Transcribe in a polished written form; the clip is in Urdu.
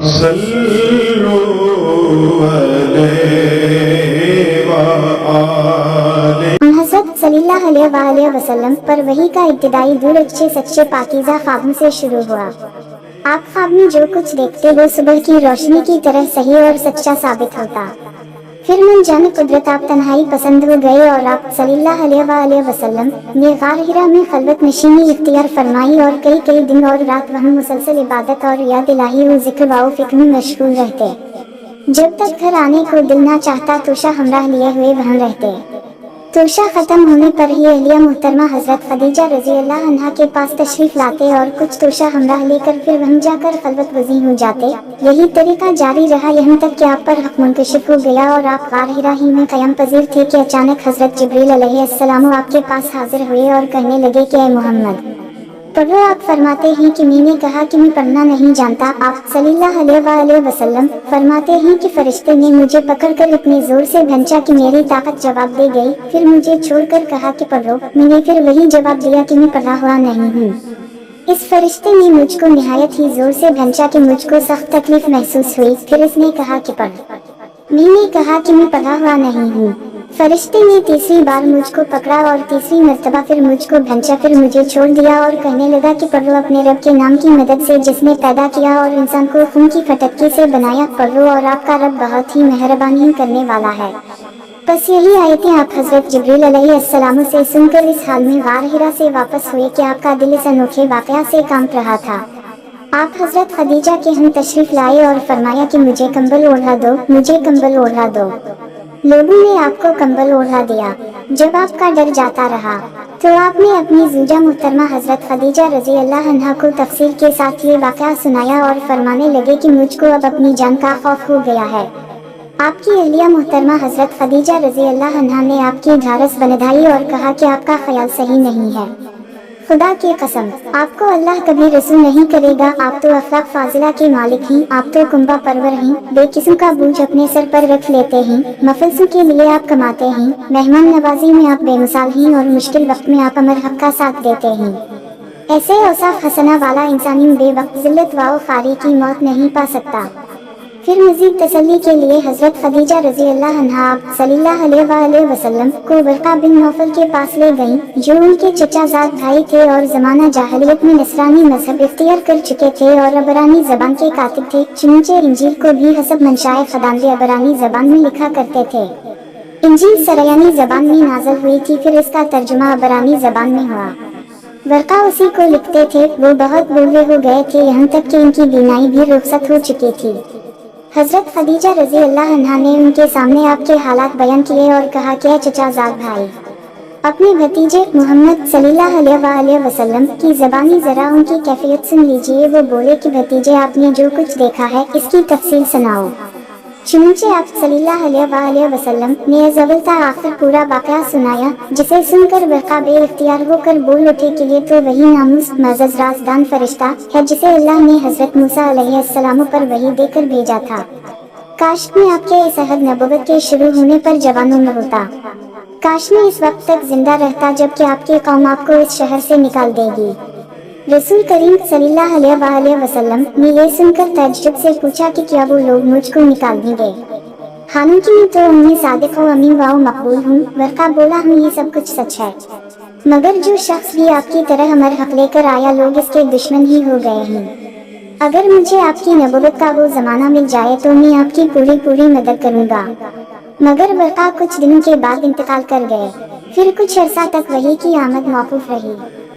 صلوا علیہ وآلہ۔ حضرت صلی اللہ علیہ وسلم پر وحی کا ابتدائی دور اچھے سچے پاکیزہ خوابوں سے شروع ہوا۔ آپ خواب میں جو کچھ دیکھتے وہ صبح کی روشنی کی طرح صحیح اور سچا ثابت ہوتا۔ پھر من جان قدرت آپ تنہائی پسند ہو گئے اور آپ صلی اللہ علیہ وسلم نے غار حرا میں خلوت نشینی اختیار فرمائی اور کئی دن اور رات وہاں مسلسل عبادت اور یاد الہی و ذکر و فکر میں مشغول رہتے۔ جب تک گھر آنے کو دل نہ چاہتا توشہ ہمراہ لیے ہوئے وہاں رہتے۔ توشہ ختم ہونے پر ہی اہلیہ محترمہ حضرت خدیجہ رضی اللہ عنہا کے پاس تشریف لاتے اور کچھ توشہ ہمراہ لے کر پھر وہاں جا کر خلوت گزین ہو جاتے۔ یہی طریقہ جاری رہا یہاں تک کہ آپ پر حق منکشف ہو گیا اور آپ غار حرا ہی میں قیام پذیر تھے کہ اچانک حضرت جبریل علیہ السلام آپ کے پاس حاضر ہوئے اور کہنے لگے کہ اے محمد پڑھو۔ آپ فرماتے ہیں کہ میں نے کہا کہ میں پڑھنا نہیں جانتا۔ آپ صلی اللہ علیہ وسلم فرماتے ہیں کہ فرشتے نے مجھے پکڑ کر اتنے زور سے بھنچا کہ میری طاقت جواب دے گئی، پھر مجھے چھوڑ کر کہا کہ پڑھو۔ میں نے پھر وہی جواب دیا کہ میں پڑھا ہوا نہیں ہوں۔ اس فرشتے نے مجھ کو نہایت ہی زور سے بھنچا کہ مجھ کو سخت تکلیف محسوس ہوئی، پھر اس نے کہا کہ پڑھ۔ میں نے کہا کہ میں پڑھا ہوا نہیں ہوں۔ فرشتے نے تیسری بار مجھ کو پکڑا اور تیسری مرتبہ پھر مجھ کو بھنچا، پھر مجھے چھوڑ دیا اور کہنے لگا کہ پڑھو اپنے رب کے نام کی مدد سے جس نے پیدا کیا اور انسان کو خون کی پھٹکی سے بنایا، پڑھو اور آپ کا رب بہت ہی مہربانی کرنے والا ہے۔ بس یہی آیتیں آپ حضرت جبریل علیہ السلام سے سن کر اس حال میں غار حرا سے واپس ہوئے کہ آپ کا دل اس انوکھے واقعہ سے کانپ رہا تھا۔ آپ حضرت خدیجہ کے ہم تشریف لائے اور فرمایا کہ مجھے کمبل اوڑھا دو، مجھے کمبل اوڑھا دو۔ لوگوں نے آپ کو کمبل اوڑھا دیا۔ جب آپ کا ڈر جاتا رہا تو آپ نے اپنی زوجہ محترمہ حضرت خدیجہ رضی اللہ عنہا کو تفصیل کے ساتھ یہ واقعہ سنایا اور فرمانے لگے کہ مجھ کو اب اپنی جان کا خوف ہو گیا ہے۔ آپ کی اہلیہ محترمہ حضرت خدیجہ رضی اللہ عنہا نے آپ کی ڈھارس بندھائی اور کہا کہ آپ کا خیال صحیح نہیں ہے۔ خدا کی قسم آپ کو اللہ کبھی رسوا نہیں کرے گا، آپ تو اخلاق فاضلہ کے مالک ہیں، آپ تو کنبہ پرور ہیں، بے قسم کا بوجھ اپنے سر پر رکھ لیتے ہیں، مفلسوں کے لیے آپ کماتے ہیں، مہمان نوازی میں آپ بے مثال ہیں اور مشکل وقت میں آپ امر حق کا ساتھ دیتے ہیں۔ ایسے اوصاف حسنہ والا انسان بے وقت ذلت و خواری کی موت نہیں پا سکتا۔ پھر مزید تسلی کے لیے حضرت خدیجہ رضی اللہ عنہا آپ صلی اللہ علیہ وسلم کو ورقہ بن نوفل کے پاس لے گئیں جو ان کے چچا زاد بھائی تھے اور زمانہ جاہلیت میں نصرانی مذہب اختیار کر چکے تھے اور عبرانی زبان کے کاتب تھے، چنانچہ انجیل کو بھی حسب منشائے خداوند عبرانی زبان میں لکھا کرتے تھے۔ انجیل سریانی زبان میں نازل ہوئی تھی، پھر اس کا ترجمہ عبرانی زبان میں ہوا۔ ورقہ اسی کو لکھتے تھے۔ وہ بہت بوڑھے ہو گئے تھے، یہاں تک کہ ان کی بینائی بھی رخصت ہو چکی تھی۔ حضرت خدیجہ رضی اللہ عنہا نے ان کے سامنے آپ کے حالات بیان کیے اور کہا کہ اے چچا زاد بھائی، اپنے بھتیجے محمد صلی اللہ علیہ وسلم کی زبانی ذرا ان کی کیفیت سن لیجئے۔ وہ بولے کہ بھتیجے آپ نے جو کچھ دیکھا ہے اس کی تفصیل سناؤ۔ چنانچہ آپ صلی اللہ علیہ وسلم نے از اول تا آخر پورا واقعہ سنایا، جسے سن کر ورقہ بے اختیار ہو کر بول اٹھے کہ یہ تو وہی ناموس معزز رازدان فرشتہ ہے جسے اللہ نے حضرت موسیٰ علیہ السلام پر وحی دے کر بھیجا تھا۔ کاش میں آپ کے اس عہد نبوت کے شروع ہونے پر جوانوں میں ہوتا، کاش میں اس وقت تک زندہ رہتا جبکہ آپ کی قوم آپ کو اس شہر سے نکال دے گی۔ رسول کریم صلی اللہ علیہ وسلم نے یہ سن کر تعجب سے پوچھا کہ کیا وہ لوگ مجھ کو نکال دیں گے؟ حالانکہ میں تو انہیں صادق و امین و مقبول ہوں۔ ورقہ بولا ہم یہ سب کچھ سچ ہے، مگر جو شخص بھی آپ کی طرح امر حق لے کر آیا لوگ اس کے دشمن ہی ہو گئے ہیں۔ اگر مجھے آپ کی نبوت کا وہ زمانہ مل جائے تو میں آپ کی پوری مدد کروں گا۔ مگر ورقہ کچھ دنوں کے بعد انتقال کر گئے، پھر کچھ عرصہ تک وحی کی آمد موقوف رہی۔